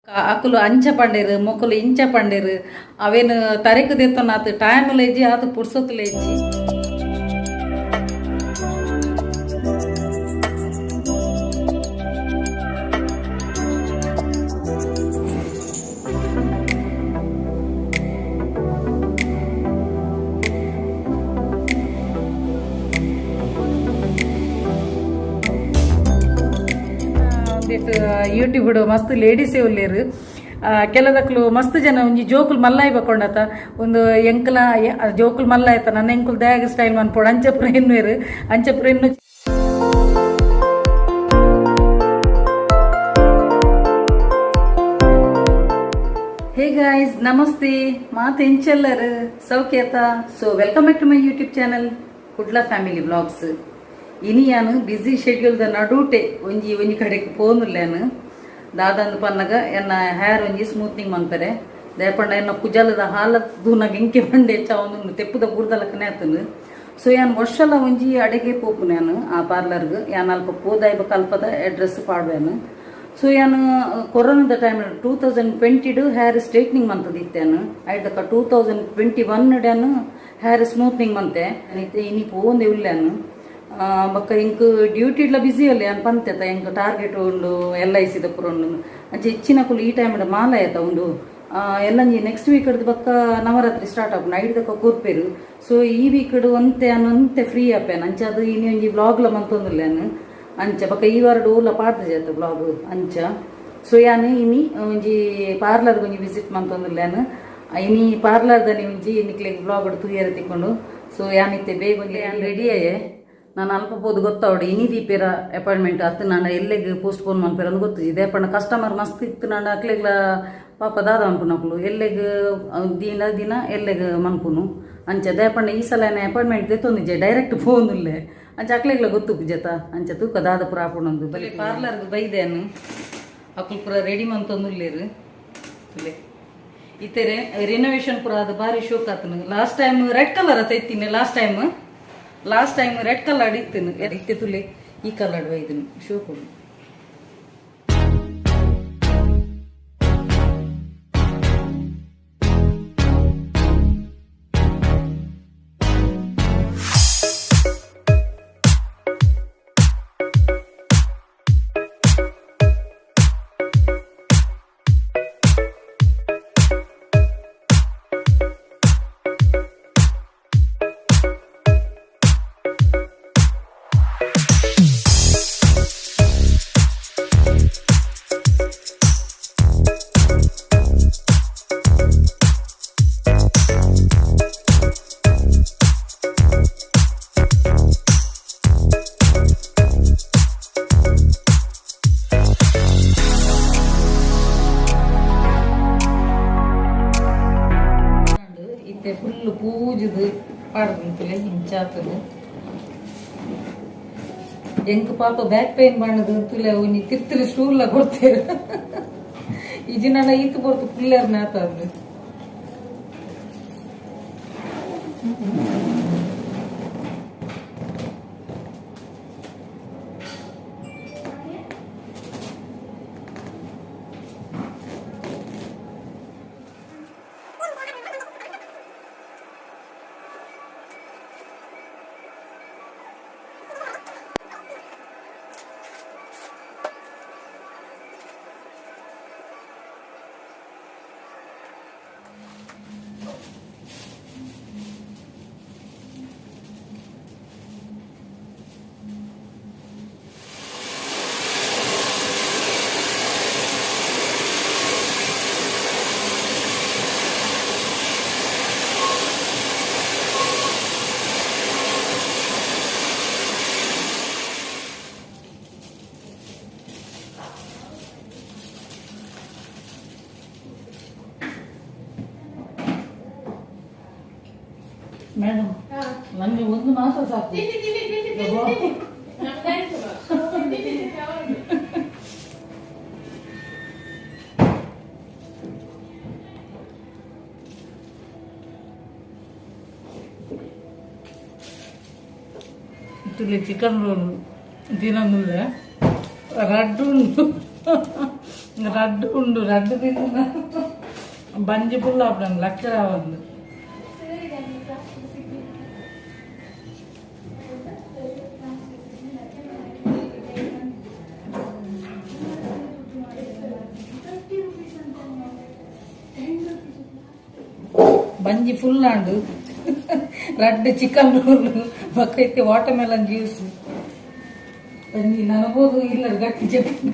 ಅಕುಲು ಅಂಚ ಪಂಡೇರು ಮೊಕುಲು ಇಂಚ ಪಂಡೇರು ಅವೇನು ತರೆಕು ದೆತ್ತೊನ ಆತು ಟೈಮ್ ಲೇಜಿ ಆತು ಪುರ್ಸೊತ್ತು ಲೇಜಿ. ಯೂಟ್ಯೂಬ್ ಮಸ್ತ್ ಲೇಡೀಸೇ ಉಲ್ಲೇರು ಕೆಲದಕ್ಲು ಮಸ್ತ್ ಜನ ಒಂಜಿ ಜೋಕುಲು ಮಲ್ಲಾಯಿ ಬಕೊಂಡತ ಒಂದು ಎಂಕಲ ಜೋಕುಲು ಮಲ್ಲಾಯ್ತ ನನ್ನ ಎಂಕುಲು ದ್ಯಾಗ ಸ್ಟೈಲ್ ಮನ್ಪೋಡು ಅಂಚಪುರ ಎನ್ನುವೇರು ಅಂಚಪುರ ಎನ್ನು. ಹೇ ಗಾಯ್ಸ್, ನಮಸ್ತೆ. ಮಾತು ಎಂಚೆಲ್ಲರು ಸೌಖ್ಯತ? So welcome back to my YouTube channel Kudla family vlogs. ಇನಿ ಯಾನು ಬಿಸಿ ಶೆಡ್ಯೂಲ್ದ ನಡುಟೆ ಒಂಜಿ ಕಡೆಗೆ ಪೋನುಲ್ಲೇನು ದಾದಂದು ಪನ್ನಗ ಎನ್ನ ಹೇರ್ ಒಂಜಿ ಸ್ಮೂತ್ನಿಂಗ್ ಮನ್ಪರೆ ದೇಪಂಡ ಎನ್ನ ಕುಜಲದ ಹಾಲತ್ ದೂನಾಗ ಎಂಕೆ ಬಂಡೆ ಚಾವೊಂದು ತೆಪ್ಪುದ ಬುರ್ದಲಕ್ಕನೆ ಆತನು. ಸೊ ಯಾನ್ ವರ್ಷಲ ಒಂಜಿ ಅಡೆಗೆ ಪೋಪು ನಾನು ಆ ಪಾರ್ಲರ್ಗೆ ಯಾನ್ ಅಲ್ಪ ಪೋದಾಯ್ಬ ಕಲ್ಪದ ಅಡ್ರೆಸ್ ಪಾಡ್ವೇನು. ಸೊ ಯಾನು ಕೊರೋನಾದ ಟೈಮ್ 2020 ಹೇರ್ ಸ್ಟ್ರೈಟ್ನಿಂಗ್ ಮಂತದಿತ್ತೇನು ಐಟಕ್ಕ 2021 ಹೇರ್ ಸ್ಮೂತ್ನಿಂಗ್ ಮಂತೆ ಇನಿ ಪೋಂದೆ ಉಲ್ಲೇನು ಬೊಕ್ಕ ಇಂಕ್ ಡ್ಯೂಟಿ ಇಡ್ಲ ಬಿಸಿ ಅಲ್ಲ ಅನ್ ಪಂತೆತ ಇಂಕ್ ಟಾರ್ಗೆಟ್ ಉಂಡು LIC ದ ಪುರ ಉಂಡು ಅಂಚೆ ಹೆಚ್ಚಿನ ಕುಲು ಈ ಟೈಮ್ ಮಾಲ ಆಯ್ತ ಉಂಡು ಎಲ್ಲಂಜಿ ನೆಕ್ಸ್ಟ್ ವೀಕ್ ಹಿಡ್ದು ಬೊಕ್ಕ ನವರಾತ್ರಿ ಸ್ಟಾರ್ಟ್ ಆಪುಂಡು ಐಡ್ದಕ್ಕ ಕೂರ್ಪೇರು. ಸೊ ಈ ವೀಕ್ ಒಂತೆ ಫ್ರೀ ಆಪೇನು ಅಂಚೆ ಅದು ಇನಿ ಒಂಜಿ ವ್ಲಾಗ್ಲ ಮಂತೊಂದುಲ್ಲೇನು ಅಂಚ ಬೊಕ್ಕ ಈ ವಾರ ಓಲ ಪಾಡ್ದ ಜೇತ ಬ್ಲಾಗ್ ಅಂಚ. ಸೊ ಯಾನು ಇನಿ ಒಂಜಿ ಪಾರ್ಲರ್ಗೆ ಒಂಜಿ ವಿಸಿಟ್ ಮಂತೊಂದುಲ್ಲೇನು ಇನಿ ಪಾರ್ಲರ್ದನಿ ಒಂಜಿ ನಿಕ್ಲೆಗ್ ಬ್ಲಾಗ್ ತೂಯರ ತಿಕ್ಕೊಂಡು. ಸೊ ಯಾನಿತ್ತೆ ಬೇಗ ಒಂಜಿ ರೆಡಿಯೇ ನಾನು ಅಲ್ಪ ಬೋದು ಗೊತ್ತಾವಡು ಇನಿ ದೀಪೇರ ಅಪಾಯಿಂಟ್ಮೆಂಟ್ ಅತ್ತು ನಾನು ಎಲ್ಲಿಗೆ ಪೋಸ್ಟ್ಪೋನ್ ಮನ್ಪೇರ ಅಂತ ಗೊತ್ತು. ಇದೇ ಪಣ್ಣ ಕಸ್ಟಮರ್ ಮಸ್ತ್ ಇತ್ತು ನಾನು ಅಕ್ಲೆಗ್ಲ ಪಾಪ ದಾದ ಅನ್ಪುನಕ್ಲು ಎಲ್ಲಿಗೆ ದಿನ ಎಲ್ಲಿಗೆ ಮನ್ಪುನು ಅಂಚ ದೇಪಣ್ಣ ಈ ಸಲ ಅಪಾಯಿಂಟ್ಮೆಂಟ್ ತೆತ್ತೊಂದಿಜ್ಜೆ ಡೈರೆಕ್ಟ್ ಫೋನ್ ಇಲ್ಲೇ ಅಂಚ ಅಕ್ಲೆಗ್ಲ ಗೊತ್ತು ಜತ ಅಂಚ ತೂಕ ದಾದ ಪುರ ಆಪುಣೊಂದು ಬರೀ ಪಾರ್ಲರ್ಗೆ ಬೈದೇನು ಅಕ್ಲು ಪುರ ರೆಡಿ ಮಂತೊಂದುಲ್ಲೇರು ಇಲ್ಲೇ ಇತ್ತೆ ರಿನೋವೇಷನ್ ಪುರ ಅದು ಭಾರಿ ಶೋಕ್ ಆತನು. ಲಾಸ್ಟ್ ಟೈಮ್ ರೆಡ್ ಕಲರ್ ಅತ್ತ ಇತ್ತೀನಿ ಲಾಸ್ಟ್ ಟೈಮ್ ರೆಡ್ ಕಲರ್ ಇತ್ತೇನು ಇತ್ತೆ ತುಲೆ ಈ ಕಲರ್ ಒಯ್ದನು ಶೋ ಕೊಡು. ಫುಲ್ ಪೂಜದು ಪಾಡ್ದಂತಲೆ ಹಿಂಚಾತದು ಎಂಕ್ ಪಾಪ ಬ್ಯಾಕ್ ಪೇನ್ ಬಾಣದು ತುಲೆ ಒಂಜಿ ತಿರ್ತಿರಿ ಸ್ಟೂಲ್ಲ ಕೊಡ್ತೇವೆ ಇಜಿ ನನ್ನ ಈತ್ ಬರ್ತು ಪಿಲ್ಲರ್ ನಾತದು. ಮೇಡಮ್ ನನಗೆ ಒಂದು ಮಾಸ ಸಾಕು. ಚಿಕನ್ ರೋಲ್ ದಿನ ರಡ್ಡು ಉಂಟು రడ్డు ఉండు రడ్డు తిన్నా బంజి పుల్ల అప్పుడు లక్ష రావాలి. బంజి ఫుల్ అండు ರಡ್ಡು ಚಿಕನ್ ರೋಲ್ ಮಕ್ಕೈತೆ ವಾಟರ್ ಮೆಲನ್ ಜ್ಯೂಸ್ ನನಗೋದು ಇಲ್ಲ ಗಟ್ಟಿ చెప్పి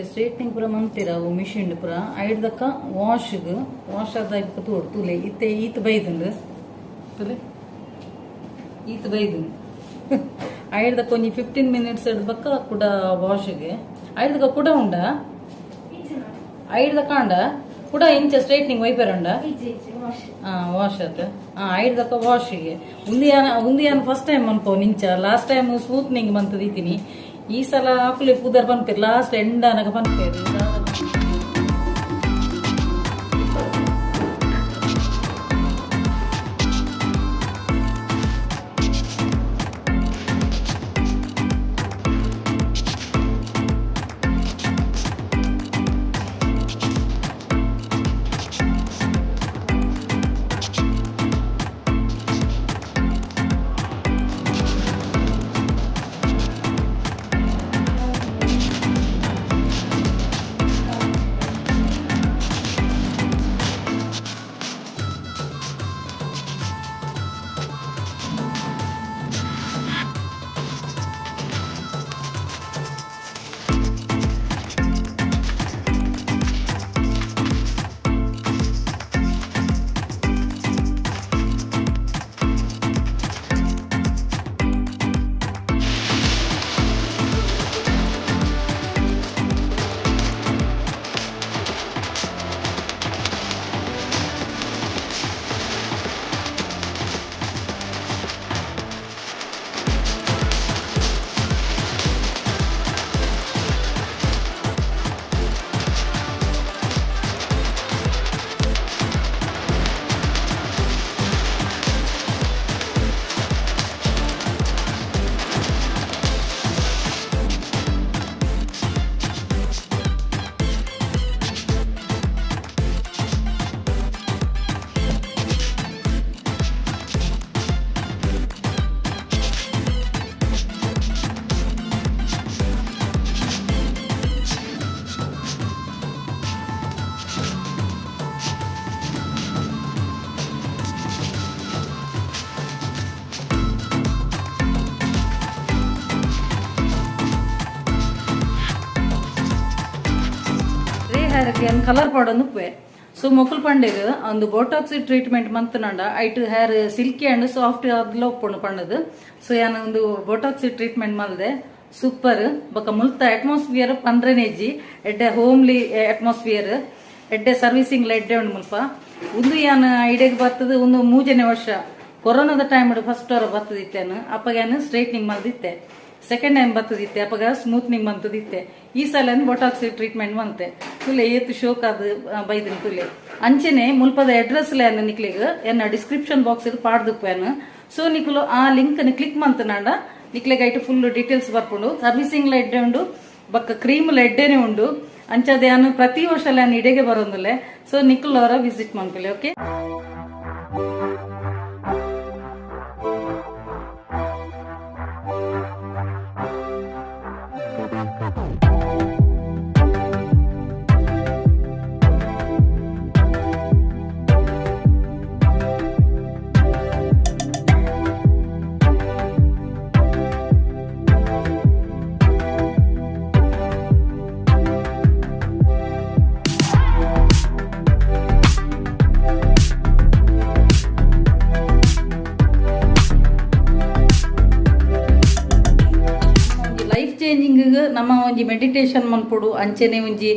ಸ್ಟ್ರೇಟ್ನಿಂಗ್ ಪೂರ ಮಂತೀರ ಅವು ಮಿಷಿನ್ ಪೂರ ಐಡ್ದಕ್ಕ ವಾಶ್ ಆದ ತೋಡು ತುಲೆ ಇತ್ತೆ ಈತ್ ಬೈದಂಡು ತುಲೆ ಈತ್ ಬೈದಂಡು ಐಡ್ದಕ್ಕ ಒಂಜಿ 15 minutes ಬಕ್ಕ ಕೂಡ ವಾಶ್ಗೆ ಐಡ್ದಕ್ಕ ಕೂಡ ಉಂಡ ಐಡ್ದಕ್ಕ ಅಂಡ ಕೂಡ ಇಂಚ ಸ್ಟ್ರೇಟ್ನಿಂಗ್ ವೈಪರ್ ಉಂಡ ವಾಶ್ ಆತ ಐಡ್ದಕ್ಕ ವಾಶ್ಗೆ ಉಂದಿಯಾನ ಫಸ್ಟ್ ಟೈಮ್ ಅನ್ಕೋ ನಿಂಚ ಲಾಸ್ಟ್ ಟೈಮ್ ಸ್ಮೂತ್ನಿಂಗ್ ಬಂತದೀತೀನಿ ಈ ಸಲ ಆಕುಲೆ ಪೂದರ್ ಪನ್ಪೇರು ಲಾಸ್ಟ್ ಎಂಡ್ ಅನಗ ಪನ್ಪೇರು ಹೇರ್ ಕಲರ್ ಪಾಡೊಂದು ಉಪ್ಪೆ ಸೊ ಮೊಕ್ಕಲು ಪಂಡೆಗ್ ಒಂದು ಬೋಟಾಕ್ಸ್ ಟ್ರೀಟ್ಮೆಂಟ್ ಮಂತನಂಡ ಐಟ್ ಹೇರ್ ಸಿಲ್ಕಿ ಅಂಡ್ ಸಾಫ್ಟ್ ಅದೆಲ್ಲ ಉಪ್ಪುಂಡು ಪಂಡದು ಸೊ ಯಾನ ಒಂದು ಬೋಟಾಕ್ಸ್ ಟ್ರೀಟ್ಮೆಂಟ್ ಮಲ್ದೆ ಸೂಪರ್ ಬೊಕ ಮುಲ್ತ ಅಟ್ಮಾಸ್ಫಿಯರ್ ಪಂಡ್ರೆನೆಜ್ಜಿ ಎಡ್ಡೆ ಹೋಮ್ಲಿ ಅಟ್ಮಾಸ್ಫಿಯರ್ ಎಡ್ಡೆ ಸರ್ವಿಸಿಂಗ್ ಎಡ್ಡೆ ಉಂಡು ಮುಲ್ಪ ಒಂದು ಯಾನ್ ಐಡಿಯಾಗ ಬರ್ತದ ಒಂದು 3ನೇ ವರ್ಷ ಕೊರೋನಾದ ಟೈಮ್ ಫಸ್ಟ್ ಅವರ ಬರ್ತದಿತ್ತೇನು ಅಪ್ಪಗೇನು ಸ್ಟ್ರೈಟ್ನಿಂಗ್ ಮಲ್ದಿತ್ತೆ ಸೆಕೆಂಡ್ ಟೈಮ್ ಬರ್ತದಿತ್ತೆ ಅಪ್ಪಗ ಸ್ಮೂತ್ನಿಂಗ್ ಬಂತದಿತ್ತೆ ಈ ಸಲ ಬೋಟಾಕ್ಸ್ ಟ್ರೀಟ್ಮೆಂಟ್ ಬಂತೆ ತುಲೆ ಏತು ಶೋಕ್ ಅದು ಬೈದಿನ ತುಲೆ ಅಂಚೆನೆ ಮುಲ್ಪದ ಅಡ್ರೆಸ್ ಲೇನ ನಿಕ್ಲಿಗ ಎನ್ನ ಡಿಸ್ಕ್ರಿಪ್ಷನ್ ಬಾಕ್ಸ್ ಪಾಡ್ದುಪ್ಪೇನು ಸೊ ನಿಕ್ಲು ಆ ಲಿಂಕ್ ಕ್ಲಿಕ್ ಮಂತನಾಡ ನಿಕ್ಲೆಗ್ ಐಟು ಫುಲ್ ಡೀಟೇಲ್ಸ್ ಬರ್ಕೊಂಡು ಸರ್ವಿಸಿಂಗ್ ಎಡ್ಡೆ ಉಂಡು ಬಕ್ಕ ಕ್ರೀಮ್ ಎಡ್ಡೆನೆ ಉಂಡು ಅಂಚದೆ ನಾನು ಪ್ರತಿ ವರ್ಷ ಇಡೆಗೆ ಬರೋದಿಲ್ಲ ಸೊ ನಿಕ್ಲು ಅವರ ವಿಸಿಟ್ ಮಾಡ್ಕೊಳ್ಳಿ ಓಕೆ. ಚೇಂಜಿಂಗ್ ನಮ್ಮ ಒಂಜಿ ಮೆಡಿಟೇಷನ್ ಮನ್ಪೊಡು ಅಂಚೆನೆ ಒಂಜಿ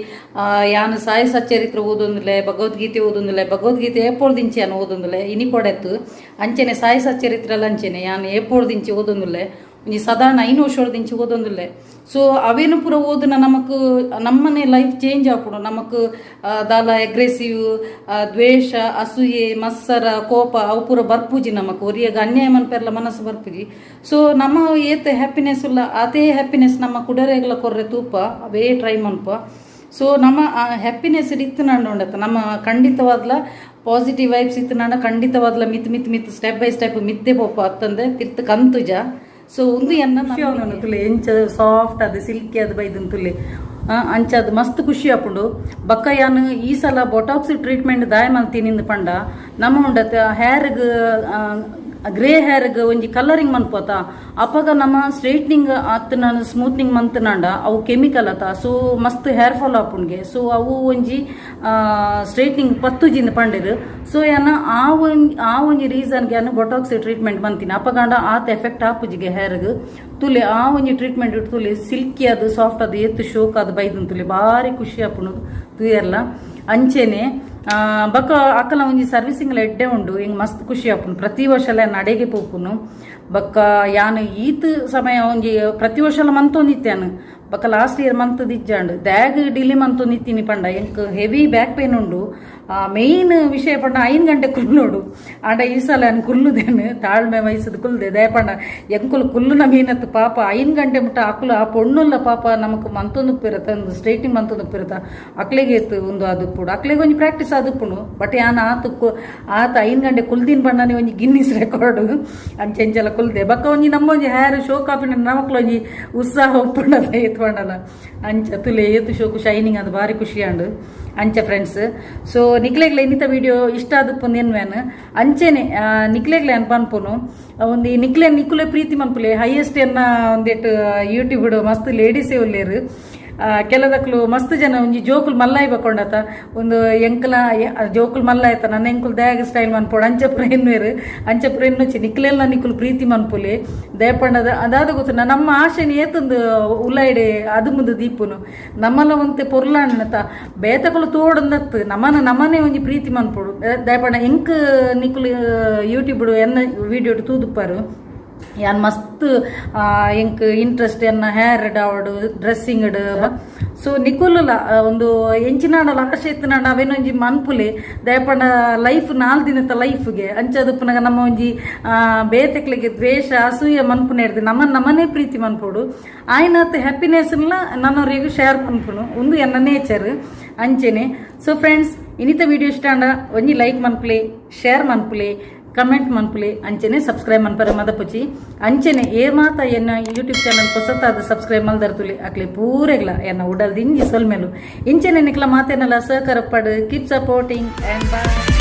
ಯಾನು ಸಾಯಿ ಸಚ್ಚರಿತ್ರ ಓದೊಂದುಲೆ ಭಗವದ್ಗೀತೆ ಓದೊಂದುಲೆ ಭಗವದ್ಗೀತೆ ಏಪೋಳ್ದಿಂಚಿ ಯಾನು ಓದೊಂದುಲೆ ಇನಿ ಕೊಡೆತ್ತು ಅಂಚೆನೆ ಸಾಯಿ ಸಚ್ಚರಿತ್ರಲ್ ಅಂಚೆನೆ ಯಾನು ಏಪೋಳ್ದಿಂಚಿ ಓದೊಂದುಲೆ ಒಂಜಿ ಸಾಧಾರಣ 5 ವರ್ಷದಿಂಚಿ ಓದೊಂದುಲ್ಲೆ ಸೊ ಅವೇನು ಪೂರ ಓದನ ನಮಕ್ ನಮ್ಮನೆ ಲೈಫ್ ಚೇಂಜ್ ಆಪುಡು ನಮಕ್ ದಾಲ ಅಗ್ರೆಸಿವ್ ದ್ವೇಷ ಅಸೂಯೆ ಮತ್ಸರ ಕೋಪ ಅವು ಪೂರ ಬರ್ಪುಜಿ ನಮಕ್ ಒರಿಯಾಗ ಅನ್ಯಾಯ ಮನ್ಪೆರ್ಲ ಮನಸ್ಸು ಬರ್ಪುಜಿ ಸೊ ನಮ್ಮ ಏತ್ ಹ್ಯಾಪಿನೆಸ್ ಇಲ್ಲ ಅದೇ ಹ್ಯಾಪಿನೆಸ್ ನಮ್ಮ ಕುಡರೆಗ್ಲ ಕೊರ್ರೆ ತೂಪ ಅವೇ ಟ್ರೈ ಮನ್ಪ ಸೊ ನಮ್ಮ ಹ್ಯಾಪಿನೆಸ್ ಇತ್ತು ನಂಡೊಂಡತ್ತ ನಮ್ಮ ಖಂಡಿತವಾದ್ಲ ಪಾಸಿಟಿವ್ ವೈಬ್ಸ್ ಇತ್ತು ನಂಡ ಖಂಡಿತವಾದ್ಲ ಮಿತ್ ಸ್ಟೆಪ್ ಬೈ ಸ್ಟೆಪ್ ಮಿದ್ದೆ ಪೋಪ ಅತ್ತಂದೆ ತಿರ್ತ ಕಂತುಜ ಸೊ ಒಂದು ಎನ್ನ ತುಲೆ ಎಂಚ ಸಾಫ್ಟ್ ಅದು ಸಿಲ್ಕಿ ಅದು ಬೈದನ್ ತುಲೆ ಅಂಚ ಅದು ಮಸ್ತ್ ಖುಷಿ ಆಪುಂಡು ಬಕ್ಕ ಯಾನು ಈ ಸಲ ಬೊಟಾಕ್ಸ್ ಟ್ರೀಟ್ಮೆಂಟ್ ದಾಯ ಮಲ್ತಿನಿಂದ ಪಂಡ ನಮ್ಮ ಉಂಡತ ಹೇರ್ಗ್ ಗ್ರೇ ಹೇರ್ಗ್ ಒಂಜಿ ಕಲರಿಂಗ್ ಮನ್ಪೋತ ಅಪಗ ನಮ್ಮ ಸ್ಟ್ರೈಟ್ನಿಂಗ್ ಅತ್ ನಾನು ಸ್ಮೂತ್ನಿಂಗ್ ಮಂತನಾಂಡ ಅವು ಕೆಮಿಕಲ್ ಅತ ಸೊ ಮಸ್ತ್ ಹೇರ್ ಫಾಲ್ ಆಪುಂಡ್ಗೆ ಸೊ ಅವು ಒಂಜಿ ಸ್ಟ್ರೈಟ್ನಿಂಗ್ ಪತ್ತುಜಿಂದ ಪಂಡಿರು ಸೊ ಯಾನ ಆ ಒಂಜಿ ರೀಸನ್ಗೆ ಯಾನು ಬೊಟಾಕ್ಸ್ ಟ್ರೀಟ್ಮೆಂಟ್ ಮಂತೀನಿ ಅಪಗಾಂಡ ಆತ ಎಫೆಕ್ಟ್ ಆಪುಜಿಗೆ ಹೇರ್ಗ್ ತುಲೆ ಆ ಒಂಜಿ ಟ್ರೀಟ್ಮೆಂಟ್ ಇಟ್ಟು ತುಲೆ ಸಿಲ್ಕಿ ಅದು ಸಾಫ್ಟ್ ಅದು ಎತ್ತು ಶೋಕ್ ಅದು ಬೈದನ್ ತುಲೆ ಭಾರಿ ಖುಷಿ ಆಪುಂಡು ತುಯರ್ಲ ಅಂಚೆನೆ ಬಕ್ಕ ಅಕ್ಕಲ ಒಂಜಿ ಸರ್ವಿಸಿಂಗ್ಲ ಎಡ್ಡೆ ಉಂಡು ಹಿಂಗೆ ಮಸ್ತ್ ಖುಷಿ ಆಪುನು ಪ್ರತಿ ವರ್ಷಲ ನಡೆಗೆ ಪೋಪುನು ಬಕ್ಕ ಯಾನು ಈತ್ ಸಮಯ ಒಂಜಿ ಪ್ರತಿ ವರ್ಷಲ ಮಂತೊಂದಿತ್ತಾನು ಬಕ್ಕ ಲಾಸ್ಟ್ ಇಯರ್ ಮಂತ್ ದಿಜ್ಜಾಂಡು ದ್ಯಾಗ್ ಡಿಲಿ ಮಂತೊಂದಿತ್ತೀನಿ ಪಂಡ ಎಂಕ್ ಹೆವಿ ಬ್ಯಾಕ್ ಪೇನ್ ಉಂಡು ಮೇಯ್ನ್ ವಿಷಯ ಪಂಡ 5 ಗಂಟೆ ಕುಲ್ಲೋಡು ಆಂಡ ಈ ಸಲ ನಾನು ಕುಲ್ಲುದೇನು ತಾಳ್ಮೆ ವಯಸ್ಸದು ಕುಲ್ದೆ ದಯಪಂಡ ಎಂಕುಲು ಕುಲ್ಲುನ ಮೀನತ್ತು ಪಾಪ 5 ಗಂಟೆ ಮುಟ್ಟ ಅಕ್ಕಲು ಆ ಪೊಣ್ಣುಲ್ಲ ಪಾಪ ನಮಕ್ ಮಂತೊಂದು ಉಪ್ಪಿರತ್ತ ಒಂದು ಸ್ಟ್ರೈಟಿಂಗ್ ಮಂತೊಂದು ಉಪ್ಪಿರತ್ತ ಅಕ್ಲೆಗೆ ಇತ್ತು ಒಂದು ಅದು ಪುಡು ಅಕ್ಲೆಗೆ ಒಂಜಿ ಪ್ರಾಕ್ಟೀಸ್ ಅದುಪ್ಪುನು ಬಟ್ ಯಾನ್ ಆತ 5 ಗಂಟೆ ಕುಲ್ದಿನ ಪಂಡನೆ ಒಂಜಿ ಗಿನ್ನಿಸ್ ರೆಕಾರ್ಡು ಅಂಚೆಂಚೆಲ್ಲ ಕುಲ್ದೆ ಬಕ್ಕ ಒಂಜಿ ನಮ್ಮ ಒಂಜಿ ಹೇರ್ ಶೋ ಕಾಪಿನ ನಮಕ್ಲು ಒಂಜಿ ಉತ್ಸಾಹ ಉಪ್ಪುಂಡಲ್ಲ ಎತ್ಕೊಂಡಲ್ಲ ಅಂಚ ತುಲೆ ಏತು ಶೋಕು ಶೈನಿಂಗ್ ಅದು ಭಾರಿ ಖುಷಿ ಆಂಡು ಅಂಚ ಫ್ರೆಂಡ್ಸ್ ಸೊ ನಿಕ್ಲೆಗ್ಲ ಇನ್ನಿತ ವಿಡಿಯೋ ಇಷ್ಟ ಆದಪ್ಪು ಏನ್ ಅಂಚೆನೆ ನಿಕ್ಲೆಗ್ಲೆ ಅನ್ ಪನ್ಪುನು ಒಂದು ನಿಕ್ಲೆ ಪ್ರೀತಿ ಮನ್ಪುಲೆ ಹೈಯೆಸ್ಟ್ ಎನ್ನ ಒಂದೇಟು ಯೂಟ್ಯೂಬ್ ಮಸ್ತ್ ಲೇಡೀಸೇ ಒಲ್ಲೇರು ಕೆಲದಕ್ಲು ಮಸ್ತ್ ಜನ ಒಂಜಿ ಜೋಕುಲ್ ಮಲ್ಲಾಯಿ ಬಕೊಂಡತ ಒಂದು ಎಂಕಲ ಜೋಕುಲ್ ಮಲ್ಲಾಯ್ತ ನನ್ನ ಎಂಕುಲ್ ದಯಾಗ ಸ್ಟೈಲ್ ಮನ್ಪೋಡು ಅಂಚಪುರ ಎನ್ನೊಚ್ಚಿ ನಿಕ್ಲೆಲ್ಲ ನಿಕ್ಕುಲು ಪ್ರೀತಿ ಮನ್ಪುಲೆ ದಯಪಂಡದ ಅದಾದ ಗೊತ್ತು ನಮ್ಮ ಆಶೆನ ಏತೊಂದು ಉಲ್ಲಾಯ್ಡೆ ಅದು ಮುಂದೆ ದೀಪುನು ನಮ್ಮಲ್ಲ ಒಂತೆ ಪೊರ್ಲಾಣತ ಬೇತಕಲು ತೋಡಂದತ್ತು ನಮ್ಮನೆ ಒಂಜಿ ಪ್ರೀತಿ ಮನ್ಪೋಡು ದಯಪಂಡ ಎಂಕ್ ನಿಕ್ಕುಲು ಯೂಟ್ಯೂಬ್ ಎನ್ನ ವಿಡಿಯೋ ತೂದುಪ್ಪಾರು ಯಾನ್ ಮಸ್ತ್ ಎಂಕ್ ಇಂಟ್ರೆಸ್ಟ್ ಎನ್ನ ಹೇರ್ ಡಾವಡು ಡ್ರೆಸ್ಸಿಂಗ್ ಸೊ ನಿಕುಲುಲ ಒಂದು ಎಂಚಿನಾಡಲ ಆಶೆ ಇತ್ತನಾಡ ಅವೇನೊಂಜಿ ಮನ್ಪುಲೆ ದಯಪಂಡ ಲೈಫ್ 4 ದಿನದ ಲೈಫ್ಗೆ ಅಂಚದಪ್ಪನಾಗ ನಮ್ಮ ಒಂಜಿ ಬೇತೆಕ್ಲಿಗೆ ದ್ವೇಷ ಅಸೂಯ ಮನ್ಪುನೆ ಇರ್ದು ನಮ್ಮನೇ ಪ್ರೀತಿ ಮನ್ಪೋಡು ಆಯ್ನತ್ ಹ್ಯಾಪಿನೆಸ್ನ ನನ್ನವರಿಗೂ ಶೇರ್ ಮನ್ಪುನು ಒಂದು ಎನ್ನ ನೇಚರ್ ಅಂಚೆನೆ ಸೊ ಫ್ರೆಂಡ್ಸ್ ಇನ್ನಿತ ವಿಡಿಯೋ ಇಷ್ಟ ಅಂಡ ಒಂಜಿ ಲೈಕ್ ಮನ್ಪುಲೆ ಶೇರ್ ಮನ್ಪುಲೆ ಕಮೆಂಟ್ ಮನ್ಪುಲೆ ಅಂಚೆನೆ ಸಬ್ಸ್ಕ್ರೈಬ್ ಮನ್ಪರೆ ಮದಪುಚಿ ಅಂಚೆನೆ ಏಮಾತ ಎನ್ನ ಯೂಟ್ಯೂಬ್ ಚಾನಲ್ ಹೊಸತಾದ ಸಬ್ಸ್ಕ್ರೈಬ್ ಮಲ್ದರ್ತುಲೆ ಅಕ್ಲೆ ಪೂರೆಗ್ಲ ಎನ್ನ ಉಡಲ್ ದಿಂಜಿ ಸೊಲ್ಮೆಲು ಇಂಚೆನೆ ನಿಕ್ಲ ಮಾತೇನಲ್ಲ ಸಹಕಾರ ಪಡ್ ಕೀಪ್ ಸಪೋರ್ಟಿಂಗ್ ಅಂಡ್ ಬಾಯ್.